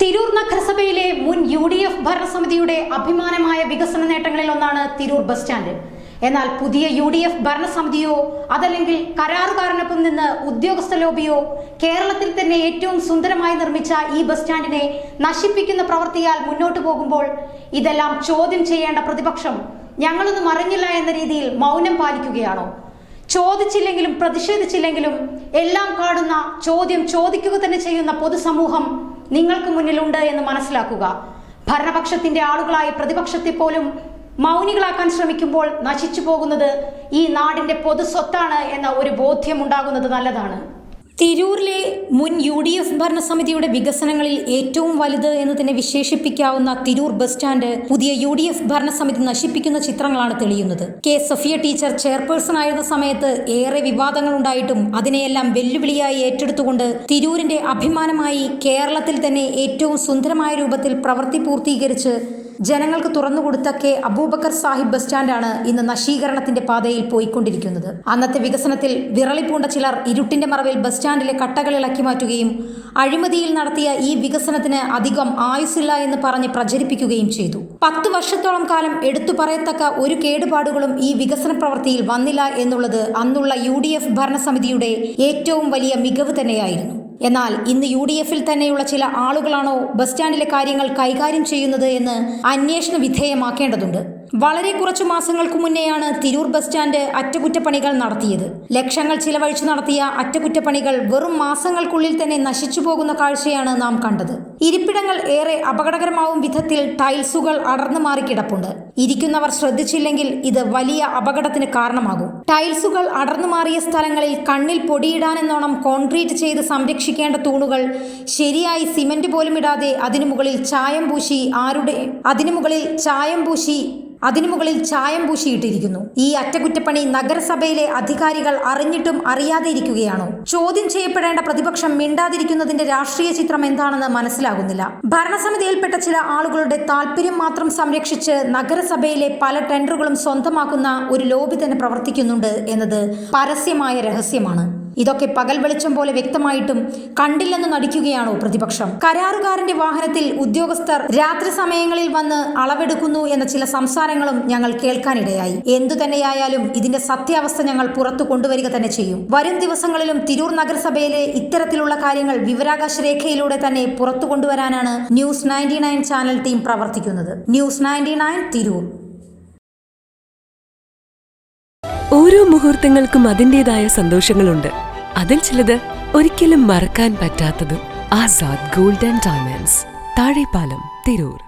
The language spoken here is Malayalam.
തിരൂർ നഗരസഭയിലെ മുൻ UDF ഭരണസമിതിയുടെ അഭിമാനമായ വികസന നേട്ടങ്ങളിൽ ഒന്നാണ് തിരൂർ ബസ് സ്റ്റാൻഡ്. എന്നാൽ പുതിയ UDF ഭരണസമിതിയോ അതല്ലെങ്കിൽ കരാറുകാരനൊപ്പം നിന്ന് ഉദ്യോഗസ്ഥ ലോബിയോ കേരളത്തിൽ തന്നെ ഏറ്റവും സുന്ദരമായി നിർമ്മിച്ച ഈ ബസ് സ്റ്റാൻഡിനെ നശിപ്പിക്കുന്ന പ്രവൃത്തിയാൽ മുന്നോട്ടു പോകുമ്പോൾ ഇതെല്ലാം ചോദ്യം ചെയ്യേണ്ട പ്രതിപക്ഷം ഞങ്ങളൊന്നും അറിഞ്ഞില്ല എന്ന രീതിയിൽ മൗനം പാലിക്കുകയാണോ? ചോദിച്ചില്ലെങ്കിലും പ്രതിഷേധിച്ചില്ലെങ്കിലും എല്ലാം കാണുന്ന ചോദ്യം ചോദിക്കുക തന്നെ ചെയ്യുന്ന പൊതുസമൂഹം നിങ്ങൾക്ക് മുന്നിലുണ്ട് എന്ന് മനസ്സിലാക്കുക. ഭരണപക്ഷത്തിന്റെ ആളുകളായി പ്രതിപക്ഷത്തെ പോലും മൗനികളാക്കാൻ ശ്രമിക്കുമ്പോൾ നശിച്ചു പോകുന്നത് ഈ നാടിന്റെ പൊതു സ്വത്താണ് എന്ന ഒരു ബോധ്യം ഉണ്ടാകുന്നത് നല്ലതാണ്. തിരൂരിലെ മുൻ UDF ഭരണസമിതിയുടെ വികസനങ്ങളിൽ ഏറ്റവും വലുത് എന്ന് തന്നെ വിശേഷിപ്പിക്കാവുന്ന തിരൂർ ബസ് സ്റ്റാൻഡ് പുതിയ UDF ഭരണസമിതി നശിപ്പിക്കുന്ന ചിത്രങ്ങളാണ് തെളിയുന്നത്. സഫിയ ടീച്ചർ ചെയർപേഴ്സൺ ആയിരുന്ന സമയത്ത് ഏറെ വിവാദങ്ങൾ ഉണ്ടായിട്ടും അതിനെയെല്ലാം വെല്ലുവിളിയായി ഏറ്റെടുത്തുകൊണ്ട് തിരൂരിന്റെ അഭിമാനമായി കേരളത്തിൽ തന്നെ ഏറ്റവും സുന്ദരമായ രൂപത്തിൽ പ്രവൃത്തി പൂർത്തീകരിച്ച് ജനങ്ങൾക്ക് തുറന്നുകൊടുത്ത അബൂബക്കർ സാഹിബ് ബസ് സ്റ്റാൻഡാണ് ഇന്ന് നശീകരണത്തിന്റെ പാതയിൽ പോയിക്കൊണ്ടിരിക്കുന്നത്. അന്നത്തെ വികസനത്തിൽ വിറളിപ്പൂണ്ട ചിലർ ഇരുട്ടിന്റെ മറവിൽ ബസ് സ്റ്റാൻഡിലെ കട്ടകൾ ഇളക്കി മാറ്റുകയും അഴിമതിയിൽ നടത്തിയ ഈ വികസനത്തിന് അധികം ആയുസ്സില്ല എന്ന് പറഞ്ഞ് പ്രചരിപ്പിക്കുകയും ചെയ്തു. 10 വർഷത്തോളം കാലം എടുത്തു പറയത്തക്ക ഒരു കേടുപാടുകളും ഈ വികസന പ്രവൃത്തിയിൽ വന്നില്ല എന്നുള്ളത് അന്നുള്ള UDF ഭരണസമിതിയുടെ ഏറ്റവും വലിയ മികവ് തന്നെയായിരുന്നു. എന്നാൽ ഇന്ന് UDFിൽ തന്നെയുള്ള ചില ആളുകളാണോ ബസ് സ്റ്റാൻഡിലെ കാര്യങ്ങൾ കൈകാര്യം ചെയ്യുന്നത് എന്ന് അന്വേഷണ വിധേയമാക്കേണ്ടതുണ്ട്. വളരെ കുറച്ചു മാസങ്ങൾക്ക് മുന്നെയാണ് തിരൂർ ബസ് സ്റ്റാൻഡ് അറ്റകുറ്റപ്പണികൾ നടത്തിയത്. ലക്ഷങ്ങൾ ചിലവഴിച്ചു നടത്തിയ അറ്റകുറ്റപ്പണികൾ വെറും മാസങ്ങൾക്കുള്ളിൽ തന്നെ നശിച്ചു പോകുന്ന കാഴ്ചയാണ് നാം കണ്ടത്. ഇരിപ്പിടങ്ങൾ ഏറെ അപകടകരമാവും വിധത്തിൽ ടൈൽസുകൾ അടർന്നു മാറി കിടപ്പുണ്ട്. ഇരിക്കുന്നവർ ശ്രദ്ധിച്ചില്ലെങ്കിൽ ഇത് വലിയ അപകടത്തിന് കാരണമാകും. ടൈൽസുകൾ അടർന്നു മാറിയ സ്ഥലങ്ങളിൽ കണ്ണിൽ പൊടിയിടാനെന്നോണം കോൺക്രീറ്റ് ചെയ്ത് സംരക്ഷിക്കേണ്ട തൂണുകൾ ശരിയായി സിമന്റ് പോലും ഇടാതെ അതിനു മുകളിൽ ചായം പൂശിയിട്ടിരിക്കുന്നു. ഈ അറ്റകുറ്റപ്പണി നഗരസഭയിലെ അധികാരികൾ അറിഞ്ഞിട്ടും അറിയാതെ ഇരിക്കുകയാണോ? ചോദ്യം ചെയ്യപ്പെടേണ്ട പ്രതിപക്ഷം മിണ്ടാതിരിക്കുന്നതിന്റെ രാഷ്ട്രീയ ചിത്രം എന്താണെന്ന് മനസ്സിലാകുന്നില്ല. ഭരണസമിതിയിൽപ്പെട്ട ചില ആളുകളുടെ താല്പര്യം മാത്രം സംരക്ഷിച്ച് നഗരസഭയിലെ പല ടെൻഡറുകളും സ്വന്തമാക്കുന്ന ഒരു ലോബി തന്നെ പ്രവർത്തിക്കുന്നുണ്ട് എന്നത് പരസ്യമായ രഹസ്യമാണ്. ഇതൊക്കെ പകൽ വെളിച്ചം പോലെ വ്യക്തമായിട്ടും കണ്ടില്ലെന്ന് നടിക്കുകയാണോ പ്രതിപക്ഷം? കരാറുകാരന്റെ വാഹനത്തിൽ ഉദ്യോഗസ്ഥർ രാത്രി സമയങ്ങളിൽ വന്ന് അളവെടുക്കുന്നു എന്ന ചില സംസാരങ്ങളും ഞങ്ങൾ കേൾക്കാനിടയായി. എന്തു തന്നെയായാലും ഇതിന്റെ സത്യാവസ്ഥ ഞങ്ങൾ പുറത്തു കൊണ്ടുവരിക തന്നെ ചെയ്യും. വരും ദിവസങ്ങളിലും തിരൂർ നഗരസഭയിലെ ഇത്തരത്തിലുള്ള കാര്യങ്ങൾ വിവരാകാശ രേഖയിലൂടെ തന്നെ പുറത്തു കൊണ്ടുവരാനാണ് News 99 ചാനൽ ടീം പ്രവർത്തിക്കുന്നത്. News 99 തിരൂർ. ഓരോ മുഹൂർത്തങ്ങൾക്കും അതിൻ്റെതായ സന്തോഷങ്ങളുണ്ട്. അതിൽ ചിലത് ഒരിക്കലും മറക്കാൻ പറ്റാത്തതും. Azad gold and diamonds, Thazhepalam, Tirur.